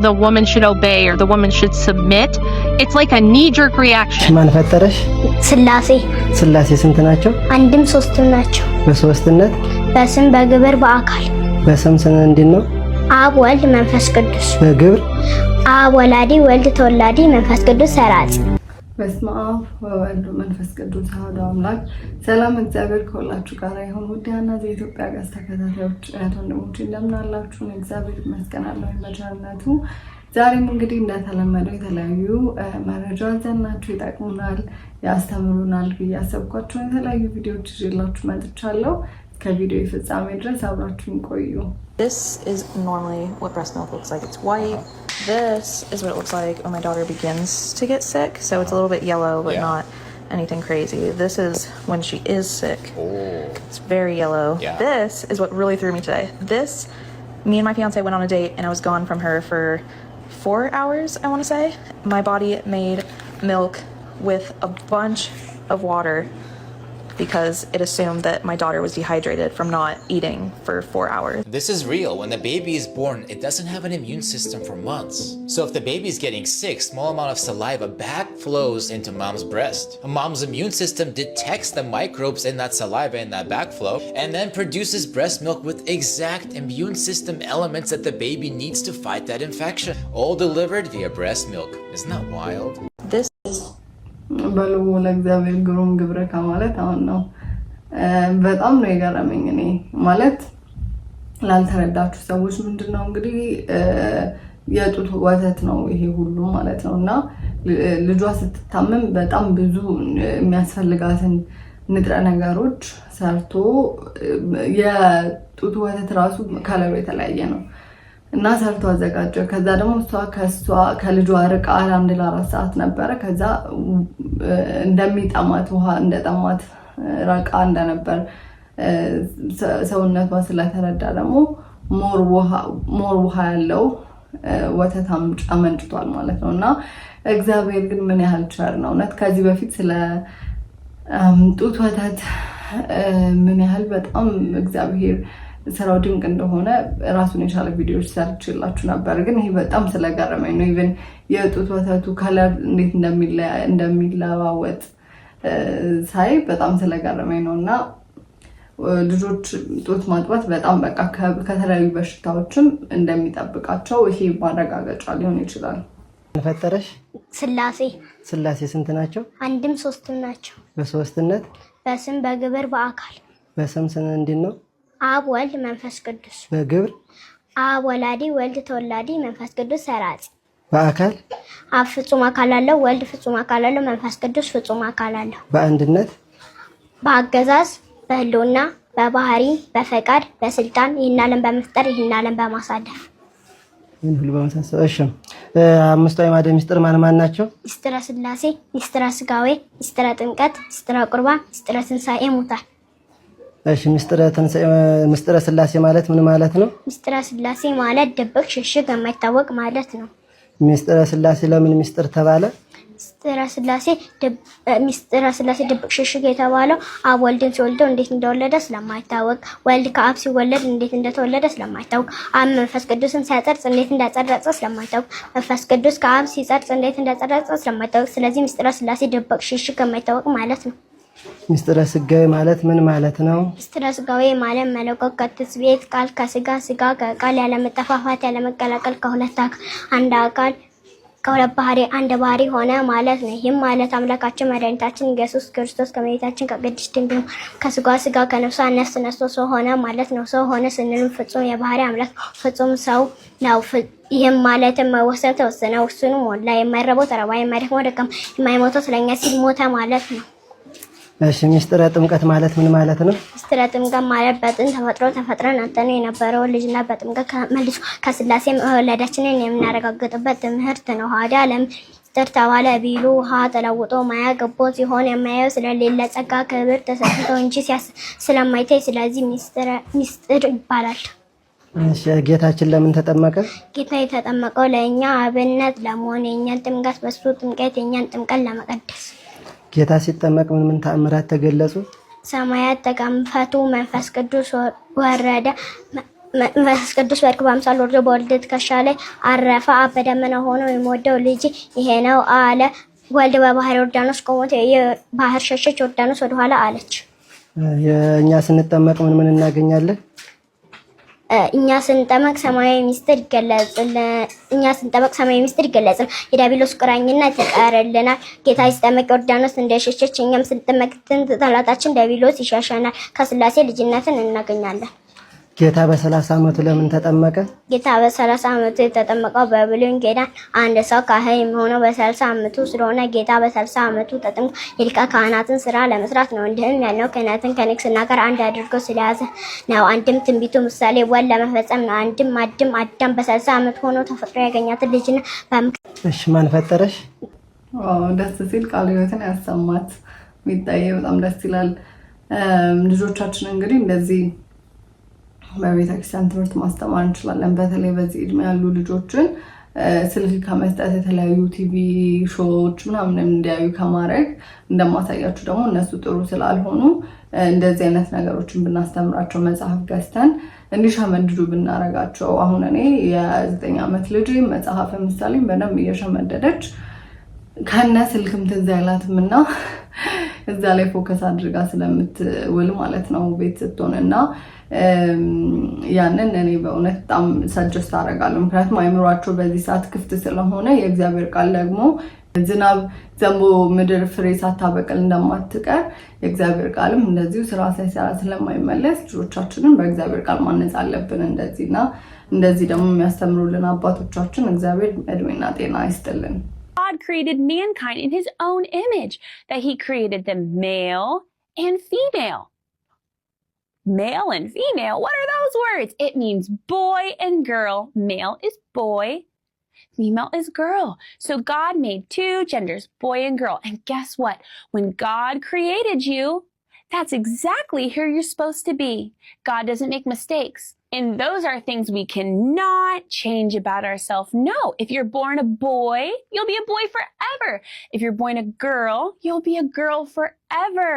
the woman should obey or the woman should submit. It's like a knee-jerk reaction. ማን ፈጠረሽ? ስላሴ ስንት ናቸው? አንድም ሶስትም ናቸው። በሶስትነት በስም በግብር በአካል። በስም እንዴት ነው? አብ ወልድ መንፈስ ቅዱስ። በግብር አብ ወላዲ ወልድ ተወላዲ መንፈስ ቅዱስ ሰራጺ። በስመ አብ ወወልድ ወመንፈስ ቅዱስ አሐዱ አምላክ። ሰላም እግዚአብሔር ከሁላችሁ ጋር ይሁን። ውድና የኢትዮጵያ ጋር ተከታታዮች ወንድሞቼ እንደምን አላችሁ? እግዚአብሔር ይመስገን በቸርነቱ። ዛሬም እንግዲህ እንደተለመደው የተለያዩ መረጃዎች ዘናችሁ ይጠቅሙናል፣ ያስተምሩናል ብዬ ያሰብኳቸው የተለያዩ ቪዲዮዎች ይዤላችሁ መጥቻለሁ። ከቪዲዮ ፍጻሜ ድረስ አብራችሁን ቆዩ። This is normally what breast milk looks like. It's white. This is what it looks like when my daughter begins to get sick. So it's a little bit yellow, but not anything crazy. This is when she is sick. It's very yellow. This is what really threw me today. Me and my fiance went on a date and I was gone from her for 4 hours, I want to say. My body made milk with a bunch of water because it assumed that my daughter was dehydrated from not eating for 4 hours. This is real. When the baby is born, it doesn't have an immune system for months. So if the baby is getting sick, small amount of saliva back flows into mom's breast. Mom's immune system detects the microbes in that saliva and that backflow and then produces breast milk with exact immune system elements that the baby needs to fight that infection. All delivered via breast milk. Isn't that wild? This is በልቡ ለእግዚአብሔር ግሩም ግብረ ከማለት አሁን ነው። በጣም ነው የገረመኝ። እኔ ማለት ላልተረዳችሁ ሰዎች ምንድነው እንግዲህ የጡት ወተት ነው ይሄ ሁሉ ማለት ነውና ልጇ ስትታመም በጣም ብዙ የሚያስፈልጋትን ንጥረ ነገሮች ሰርቶ የጡት ወተት ራሱ ከለሩ የተለያየ ነው እና ሰርቶ አዘጋጀ። ከዛ ደግሞ ከልጇ ርቃ 1 ለ4 ሰዓት ነበረ። ከዛ እንደሚጠማት ውሃ እንደጠማት ራቃ እንደነበር ሰውነቷ ስለተረዳ ደግሞ ሞር ውሃ ያለው ወተት አመንጭቷል ማለት ነውና እግዚአብሔር ግን ምን ያህል ቸር ነው። እውነት ከዚህ በፊት ስለ ጡት ወተት ምን ያህል በጣም እግዚአብሔር ስራው ድንቅ እንደሆነ ራሱን የቻለ ቪዲዮዎች ሰርችላችሁ ነበር። ግን ይሄ በጣም ስለገረመኝ ነው። ኢቭን የጡት ወተቱ ከለር እንዴት እንደሚለዋወጥ ሳይ በጣም ስለገረመኝ ነውና ልጆች ጡት ማጥባት በጣም በቃ ከተለያዩ በሽታዎችም እንደሚጠብቃቸው ይሄ ማረጋገጫ ሊሆን ይችላል። ፈጠረሽ? ስላሴ ስንት ናቸው? አንድም ሶስትም ናቸው። በሶስትነት በስም በግብር በአካል። በስም እንዴት ነው? አብ ወልድ መንፈስ ቅዱስ። በግብር አብ ወላዲ ወልድ ተወላዲ መንፈስ ቅዱስ ሰራጺ። በአካል አብ ፍጹም አካል አለው፣ ወልድ ፍጹም አካል አለው፣ መንፈስ ቅዱስ ፍጹም አካል አለው። በአንድነት በአገዛዝ በህልውና በባህሪ በፈቃድ በስልጣን ይህን ዓለም በመፍጠር ይህን ዓለም በማሳደፍ ምን ሁሉ በመሳሰል። እሺ አምስቱ አዕማደ ምስጢር ማን ናቸው? ምስጢረ ስላሴ፣ ምስጢረ ስጋዌ፣ ምስጢረ ጥምቀት፣ ምስጢረ ቁርባን፣ ምስጢረ ትንሣኤ ሙታን። እሺ ምስጢረ ስላሴ ማለት ምን ማለት ነው? ምስጢረ ስላሴ ማለት ድብቅ ሽሽግ የማይታወቅ ማለት ነው። ምስጢረ ስላሴ ለምን ምስጢር ተባለ? ምስጢረ ስላሴ ድብቅ ሽሽግ የተባለው አብ ወልድን ሲወልደው እንዴት እንደወለደ ስለማይታወቅ፣ ወልድ ከአብ ሲወለድ እንዴት እንደተወለደ ስለማይታወቅ፣ አብ መንፈስ ቅዱስን ሲያጸርጽ እንዴት እንዳጸረጸ ስለማይታወቅ፣ መንፈስ ቅዱስ ከአብ ሲጸርጽ እንዴት እንዳጸረጸ ስለማይታወቅ፣ ስለዚህ ምስጢረ ስላሴ ድብቅ ሽሽግ የማይታወቅ ማለት ነው። ምስጢረ ስጋዌ ማለት ምን ማለት ነው? ምስጢረ ስጋዌ ማለት መለኮት ከትስብእት ቃል ከስጋ ስጋ ከቃል ያለመጠፋፋት ያለመቀላቀል ከሁለት አካል አንድ አካል ከሁለት ባህሪ አንድ ባህሪ ሆነ ማለት ነው። ይህም ማለት አምላካችን መድኃኒታችን ኢየሱስ ክርስቶስ ከመቤታችን ከቅድስት ድንግል ከስጋ ስጋ ከነፍሷ ነፍስ ነስቶ ሰው ሆነ ማለት ነው። ሰው ሆነ ስንልም ፍጹም የባህሪ አምላክ ፍጹም ሰው ነው። ይህም ማለት መወሰን ተወሰነ፣ ውሱን ሞላ፣ የማይረበው ተረባ፣ የማይደክመው ደከመ፣ የማይሞተው ስለኛ ሲል ሞተ ማለት ነው። እሺ ምስጢረ ጥምቀት ማለት ምን ማለት ነው? ምስጢረ ጥምቀት ማለት በጥንት ተፈጥረን አንተን የነበረው ልጅና በጥምቀት መልሶ ከስላሴ መወለዳችንን የምናረጋግጥበት ትምህርት ነው። ሀዳ ለምስጢር ተባለ ቢሉ ውሃ ተለውጦ ማያ ገቦ ሲሆን የማየው ስለሌለ ጸጋ ክብር ተሰጥቶ እንጂ ስለማይታይ ስለዚህ ምስጢር ይባላል። እሺ ጌታችን ለምን ተጠመቀ? ጌታ የተጠመቀው ለእኛ አብነት ለመሆን የእኛን ጥምቀት በሱ ጥምቀት የእኛን ጥምቀት ለመቀደስ። ጌታ ሲጠመቅ ምን ተአምራት ተገለጹ? ሰማያት ተከፈቱ፣ መንፈስ ቅዱስ ወረደ፣ መንፈስ ቅዱስ በርግብ አምሳል ወርዶ በወልድ ትከሻ ላይ አረፈ። አብ በደመና ሆኖ የምወደው ልጅ ይሄ ነው አለ። ወልድ በባህር ዮርዳኖስ ቆሞ ባህር ሸሸች፣ ዮርዳኖስ ወደኋላ አለች። የእኛ ስንጠመቅ ምን እናገኛለን? እኛ ስንጠመቅ ሰማያዊ ሚስጥር ይገለጽልናል። የዲያብሎስ ቁራኝነት ይቀርልናል። ጌታ ሲጠመቅ ዮርዳኖስ እንደሸሸች እኛም ስንጠመቅ ጠላታችን ዲያብሎስ ይሸሸናል። ከስላሴ ልጅነትን እናገኛለን። ጌታ በ30 ዓመቱ ለምን ተጠመቀ? ጌታ በ30 ዓመቱ የተጠመቀው በብሉይ ኪዳን አንድ ሰው ካህን የሚሆነው በ30 ዓመቱ ስለሆነ ጌታ በ30 ዓመቱ ተጠምቆ የሊቀ ካህናትን ስራ ለመስራት ነው። እንዲህም ያለው ክህነትን ከንግስና ጋር አንድ አድርጎ ስለያዘ ነው። አንድም ትንቢቱ ምሳሌ ወል ለመፈጸም ነው። አንድም አዳም በ30 ዓመት ሆኖ ተፈጥሮ ያገኛትን ልጅና እሺ ማን ፈጠረሽ? ደስ ሲል ቃለ ሕይወትን ያሰማት ሚጣዬ በጣም ደስ ይላል። ልጆቻችን እንግዲህ እንደዚህ በቤተክርስቲያን ትምህርት ማስተማር እንችላለን። በተለይ በዚህ እድሜ ያሉ ልጆችን ስልክ ከመስጠት የተለያዩ ቲቪ ሾዎች ምናምን እንዲያዩ ከማድረግ እንደማሳያችሁ ደግሞ እነሱ ጥሩ ስላልሆኑ እንደዚህ አይነት ነገሮችን ብናስተምራቸው መጽሐፍ ገዝተን እንዲሸመድዱ ብናረጋቸው። አሁን እኔ የ9 ዓመት ልጅ መጽሐፍ ምሳሌ በደንብ እየሸመደደች ከነ ስልክም ትዝ አይላትም እና እዛ ላይ ፎከስ አድርጋ ስለምትውል ማለት ነው ቤት ስትሆን እና ያንን እኔ በእውነት በጣም ሰጀስት አደርጋለሁ። ምክንያቱም አይምሯቸው በዚህ ሰዓት ክፍት ስለሆነ የእግዚአብሔር ቃል ደግሞ ዝናብ ዘንቦ ምድር ፍሬ ሳታበቅል እንደማትቀር የእግዚአብሔር ቃልም እንደዚሁ ስራ ሳይሰራ ስለማይመለስ ልጆቻችንን በእግዚአብሔር ቃል ማነጽ አለብን። እንደዚህና እንደዚህ ደግሞ የሚያስተምሩልን አባቶቻችን እግዚአብሔር እድሜና ጤና ይስጥልን። God created mankind in his own image, that he created them male and female. Male and female, what are those words? It means boy and girl. Male is boy, female is girl. So God made 2 genders, boy and girl. And guess what? When God created you, that's exactly who you're supposed to be. God doesn't make mistakes. And those are things we cannot change about ourselves. No, if you're born a boy, you'll be a boy forever. If you're born a girl, you'll be a girl forever.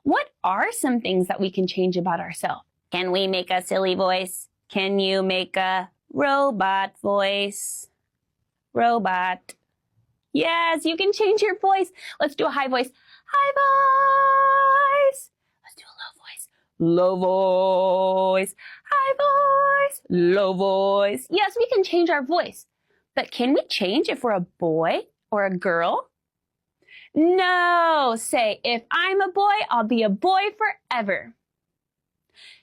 What are some things that we can change about ourselves? Can we make a silly voice? Can you make a robot voice? Robot. Yes, you can change your voice. Let's do a high voice. High voice. Let's do a low voice. Low voice. High voice, low voice. Yes, we can change our voice. But can we change if we're a boy or a girl? No. Say, if I'm a boy, I'll be a boy forever.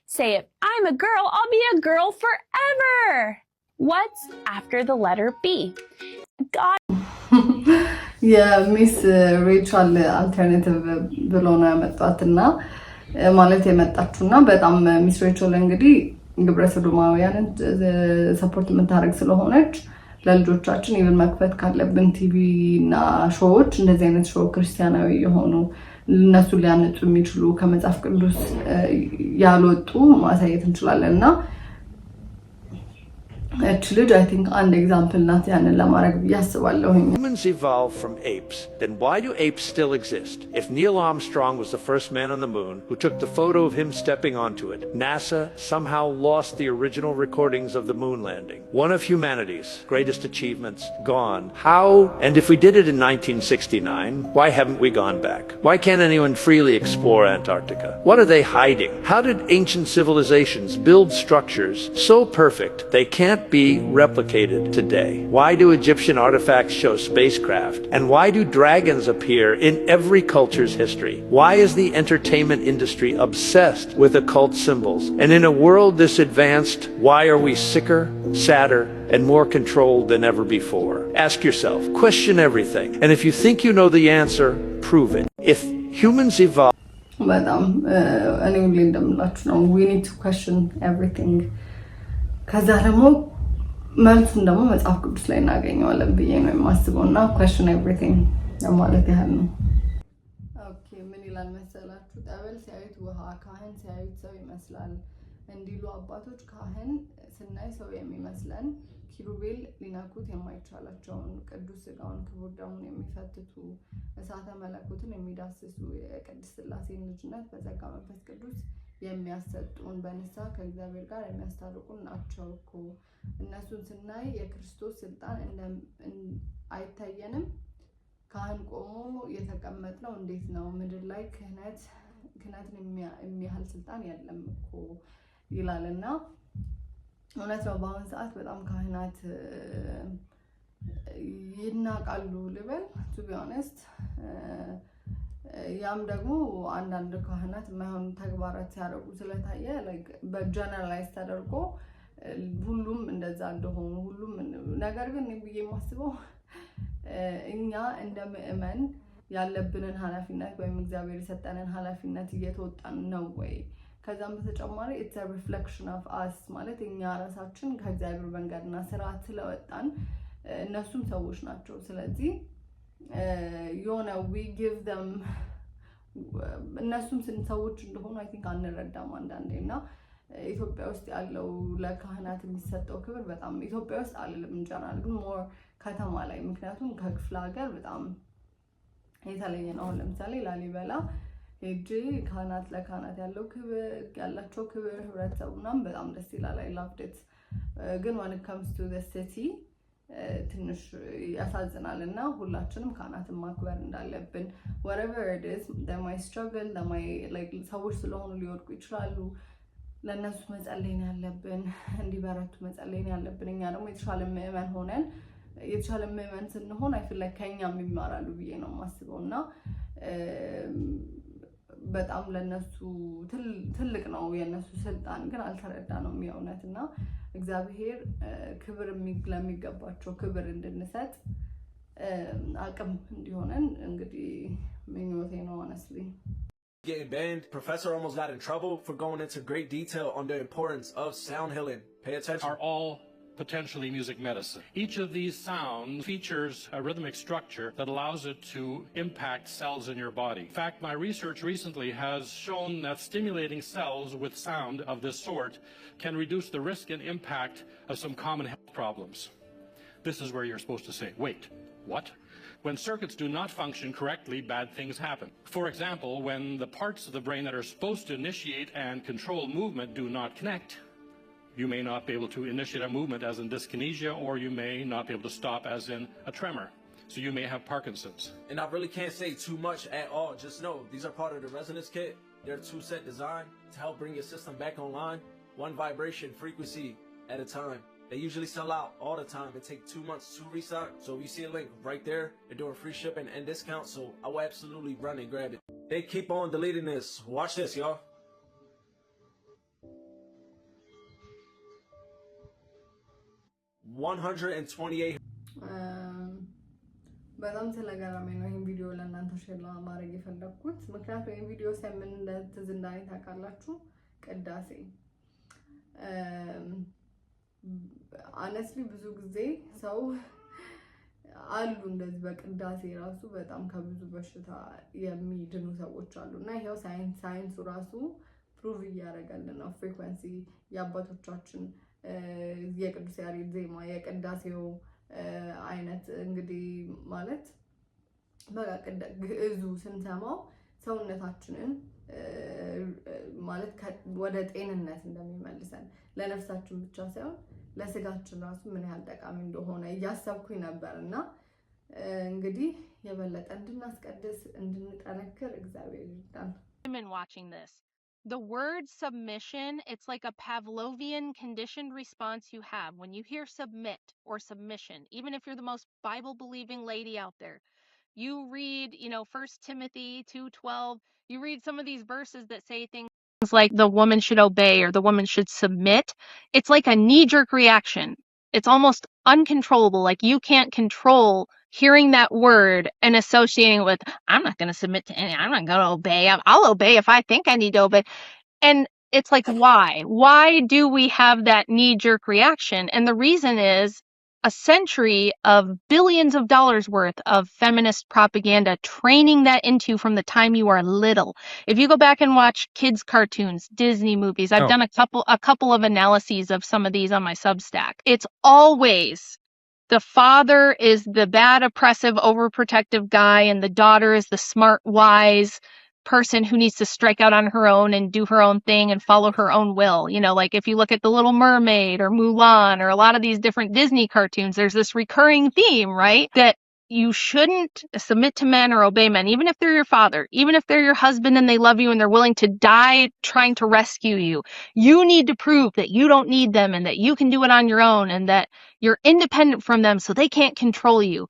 Say, if I'm a girl, I'll be a girl forever. What's after the letter B? God. የሚስ ሬቻል አልተርናቲቭ ብሎ ነው ያመጣትና ማለት የመጣችውና በጣም ሚስ ሬቸል እንግዲህ ግብረ ሰዶማውያንን ሰፖርት የምታደርግ ስለሆነች ለልጆቻችን ኢቭን መክፈት ካለብን ቲቪ እና ሾዎች እንደዚህ አይነት ሾው ክርስቲያናዊ የሆኑ እነሱ ሊያነጹ የሚችሉ ከመጽሐፍ ቅዱስ ያልወጡ ማሳየት እንችላለንና Actually, I think an example not ያንን ለማድረግ ያስባለሁ። Humans evolved from apes. Then why do apes still exist? If Neil Armstrong was the first man on the moon who took the photo of him stepping onto it, NASA somehow lost the original recordings of the moon landing. One of humanity's greatest achievements gone. How? And if we did it in 1969, why haven't we gone back? Why can't anyone freely explore Antarctica? What are they hiding? How did ancient civilizations build structures so perfect they can't be replicated today? Why do Egyptian artifacts show spacecraft? And why do dragons appear in every culture's history? Why is the entertainment industry obsessed with occult symbols? And in a world this advanced, why are we sicker, sadder, and more controlled than ever before? Ask yourself, question everything. And if you think you know the answer, prove it. If humans evolve... we need to question everything. ከዛ ደግሞ መልሱን ደግሞ መጽሐፍ ቅዱስ ላይ እናገኘዋለን ብዬ ነው የማስበውና question everything ለማለት ያህል ነው። ኦኬ ምን ይላል መሰላችሁ? ጠበል ሲያዩት ውሃ፣ ካህን ሲያዩት ሰው ይመስላል እንዲሉ አባቶች ካህን ስናይ ሰው የሚመስለን ኪሩቤል ሊነኩት የማይቻላቸውን ቅዱስ ሥጋውን ክቡር ደሙን የሚፈትቱ እሳተ መለኮትን የሚዳስሱ የቅድስት ሥላሴን ልጅነት በጸጋ መንፈስ ቅዱስ የሚያሰጡን በንስሐ ከእግዚአብሔር ጋር የሚያስታርቁን ናቸው እኮ። እነሱን ስናይ የክርስቶስ ስልጣን አይታየንም? ካህን ቆሞ የተቀመጥነው እንዴት ነው? ምድር ላይ ክህነትን የሚያህል ስልጣን የለም እኮ ይላልና እውነት ነው። በአሁን ሰዓት በጣም ካህናት ይናቃሉ ልበል ቱ ቢ ኦነስት። ያም ደግሞ አንዳንድ ካህናት የማይሆን ተግባራት ሲያደርጉ ስለታየ በጀነራላይዝ ተደርጎ ሁሉም እንደዛ እንደሆኑ ሁሉም ነገር ግን ብዬ የማስበው እኛ እንደ ምእመን ያለብንን ኃላፊነት ወይም እግዚአብሔር የሰጠንን ኃላፊነት እየተወጣን ነው ወይ? ከዛም በተጨማሪ it's a reflection of us ማለት እኛ ራሳችን ከእግዚአብሔር መንገድና ስርዓት ስለወጣን እነሱም ሰዎች ናቸው። ስለዚህ የሆነ we give them እነሱም ሰዎች እንደሆኑ I think አንረዳም አንዳንዴ። እና ኢትዮጵያ ውስጥ ያለው ለካህናት የሚሰጠው ክብር በጣም ኢትዮጵያ ውስጥ አይደለም እንጀራል ግን ሞር ከተማ ላይ፣ ምክንያቱም ከክፍለ ሀገር በጣም የተለየ ነው። አሁን ለምሳሌ ላሊበላ ሄጄ ካህናት ለካህናት ያላቸው ክብር ህብረተሰቡ ምናምን በጣም ደስ ይላል። I loved it። ግን when it comes to the city ትንሽ ያሳዝናል። እና ሁላችንም ካህናትን ማክበር እንዳለብን whatever it is they might struggle ሰዎች ስለሆኑ ሊወድቁ ይችላሉ። ለእነሱ መጸለይ ነው ያለብን፣ እንዲበረቱ መጸለይ ነው ያለብን። እኛ ደግሞ የተሻለ ምእመን ስንሆን I feel like ከኛም ይማራሉ ብዬ ነው የማስበው። እና በጣም ለነሱ ትልቅ ነው የነሱ ስልጣን፣ ግን አልተረዳነውም የእውነት። እና እግዚአብሔር ክብር ለሚገባቸው ክብር እንድንሰጥ አቅም እንዲሆነን እንግዲህ ምኞቴ ነው honestly. Getting banned, Professor almost got in trouble for going into great detail on the importance of sound healing. Pay attention. Are all potentially music medicine. Each of these sounds features a rhythmic structure that allows it to impact cells in your body. In fact, my research recently has shown that stimulating cells with sound of this sort can reduce the risk and impact of some common health problems. This is where you're supposed to say, wait, what? When circuits do not function correctly, bad things happen. For example, when the parts of the brain that are supposed to initiate and control movement do not connect, you may not be able to initiate a movement as in dyskinesia, or you may not be able to stop as in a tremor. So you may have Parkinson's. And I really can't say too much at all. Just know these are part of the resonance kit. They're a two-set design to help bring your system back online, one vibration frequency at a time. They usually sell out all the time. It takes 2 months to restock. So if you see a link right there, they're doing free shipping and discount. So I will absolutely run and grab it. They keep on deleting this. Watch this, y'all. 128. በጣም ስለገረመኝ ነው ይሄን ቪዲዮ ለእናንተ ሼር ለማድረግ የፈለኩት። ምክንያቱም ይሄን ቪዲዮ ሰምን እንደትዝ እንዳይ ታውቃላችሁ። ቅዳሴ honestly ብዙ ጊዜ ሰው አሉ እንደዚህ በቅዳሴ ራሱ በጣም ከብዙ በሽታ የሚድኑ ሰዎች አሉና ይሄው ሳይንሱ ራሱ ፕሩቭ እያደረገልን ነው። ፍሪኩዌንሲ የአባቶቻችን የቅዱስ ያሬድ ዜማ የቅዳሴው አይነት እንግዲህ ማለት በቃ ግዕዙ ስንሰማው ሰውነታችንን ማለት ወደ ጤንነት እንደሚመልሰን ለነፍሳችን ብቻ ሳይሆን ለስጋችን ራሱ ምን ያህል ጠቃሚ እንደሆነ እያሰብኩኝ ነበርና እንግዲህ የበለጠ እንድናስቀድስ እንድንጠነክር እግዚአብሔር ይርዳን። Women watching this, the word submission, it's like a Pavlovian conditioned response you have when you hear submit or submission. Even if you're the most Bible believing lady out there, you read 1 Timothy 2:12, you read some of these verses that say things like the woman should obey or the woman should submit. It's like a knee-jerk reaction. It's almost uncontrollable. Like you can't control hearing that word and associating it with, I'm not going to submit to any, I'm not going to obey. I'll obey if I think I need to obey. And it's like, why? Why do we have that knee-jerk reaction? And the reason is a century of billions of dollars worth of feminist propaganda training that into you from the time you are little. If you go back and watch kids cartoons, Disney movies, I've done a couple of analyses of some of these on my Substack. It's always the father is the bad, oppressive, overprotective guy and the daughter is the smart, wise, person who needs to strike out on her own and do her own thing and follow her own will. You know, like if you look at The Little Mermaid or Mulan or a lot of these different Disney cartoons, there's this recurring theme, right? That you shouldn't submit to men or obey men, even if they're your father, even if they're your husband and they love you and they're willing to die trying to rescue you. You need to prove that you don't need them and that you can do it on your own and that you're independent from them so they can't control you.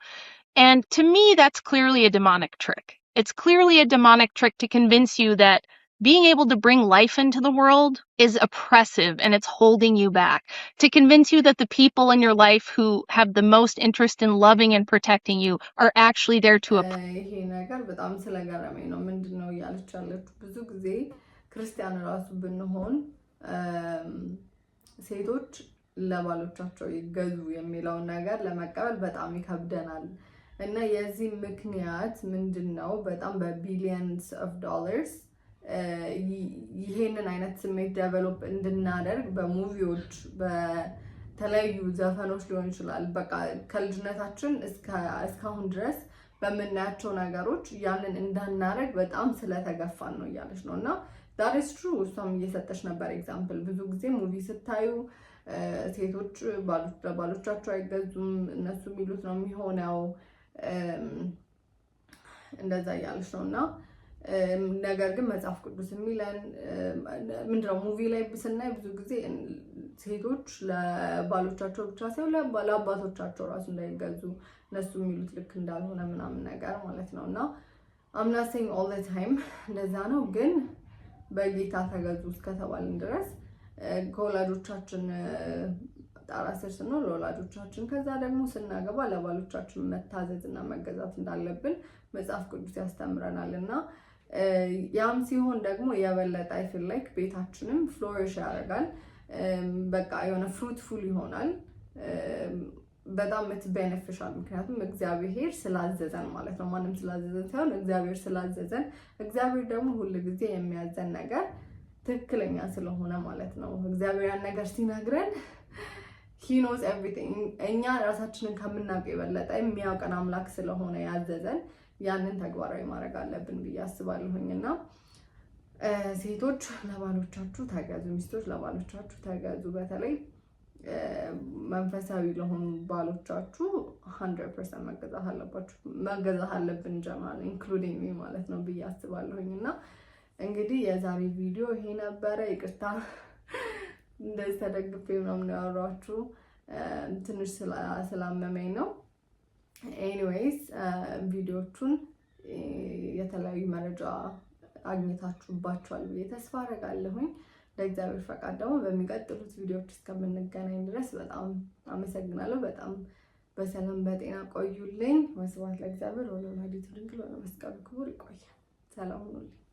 And to me, that's clearly a demonic trick. It's clearly a demonic trick to convince you that being able to bring life into the world is oppressive and it's holding you back. To convince you that the people in your life who have the most interest in loving and protecting you are actually there to ይሄ ነገር በጣም ስለገረመኝ ነው። ምንድነው ያለች ያለችው? ብዙ ጊዜ ክርስቲያን ራሱ ብንሆን ሴቶች ለባሎቻቸው ይገዙ የሚለውን ነገር ለመቀበል በጣም ይከብደናል። እና የዚህ ምክንያት ምንድነው? በጣም በቢሊየንስ ኦፍ ዶላርስ ይሄንን አይነት ስሜት ዴቨሎፕ እንድናደርግ በሙቪዎች በተለያዩ ዘፈኖች ሊሆን ይችላል። በቃ ከልጅነታችን እስካሁን ድረስ በመናያቸው ነገሮች ያንን እንዳናረግ በጣም ስለተገፋን ነው እያለች ነው። እና that is true። እሷም እየሰጠች ነበር ኤግዛምፕል። ብዙ ጊዜ ሙቪ ስታዩ ሴቶች ባሎቻቸው አይገዙም፣ እነሱ የሚሉት ነው የሚሆነው እንደዛ እያለች ነውና ነገር ግን መጽሐፍ ቅዱስ የሚለን ምንድነው? ሙቪ ላይ ስናይ ብዙ ጊዜ ሴቶች ለባሎቻቸው ብቻ ሳይሆን ለአባቶቻቸው ራሱ እንዳይገዙ እነሱ የሚሉት ልክ እንዳልሆነ ምናምን ነገር ማለት ነውና I'm not saying all the time እንደዛ ነው። ግን በጌታ ተገዙ እስከተባልን ድረስ ከወላጆቻችን ጣራ ስር ስንሆን ለወላጆቻችን፣ ከዛ ደግሞ ስናገባ ለባሎቻችን መታዘዝና መገዛት እንዳለብን መጽሐፍ ቅዱስ ያስተምረናልና ያም ሲሆን ደግሞ የበለጠ I feel like ቤታችንም ፍሎሪሽ ያደርጋል። በቃ የሆነ ፍሩትፉል ይሆናል። በጣም beneficial። ምክንያቱም እግዚአብሔር ስላዘዘን ማለት ነው። ማንም ስላዘዘን ሳይሆን እግዚአብሔር ስላዘዘን፣ እግዚአብሔር ደግሞ ሁሉ ጊዜ የሚያዘን ነገር ትክክለኛ ስለሆነ ማለት ነው። እግዚአብሔር ያን ነገር ሲነግረን he knows everything። እኛ ራሳችንን ከምናውቀው የበለጠ የሚያውቀን አምላክ ስለሆነ ያዘዘን ያንን ተግባራዊ ማድረግ አለብን ብዬ አስባለሁኝና ሴቶች ለባሎቻችሁ ተገዙ፣ ሚስቶች ለባሎቻችሁ ተገዙ። በተለይ መንፈሳዊ ለሆኑ ባሎቻችሁ 100% መገዛት አለብን ጀማል ኢንክሉዲንግ ሚ ማለት ነው ብዬ አስባለሁኝና እንግዲህ የዛሬ ቪዲዮ ይሄ ነበረ። ይቅርታ እንደዚህ ተደግፌ ምናምን ያወራችሁ ትንሽ ስላመመኝ ነው። ኤኒዌይስ ቪዲዮቹን የተለያዩ መረጃ አግኝታችሁባቸዋል ብዬ ተስፋ አደርጋለሁኝ። ለእግዚአብሔር ፈቃድ ደግሞ በሚቀጥሉት ቪዲዮዎች እስከምንገናኝ ድረስ በጣም አመሰግናለሁ። በጣም በሰላም በጤና ቆዩልኝ። ወስብሐት ለእግዚአብሔር ወለወላዲቱ ድንግል ወለመስቀሉ ክቡር። ይቆያል። ሰላም ሁኑልኝ።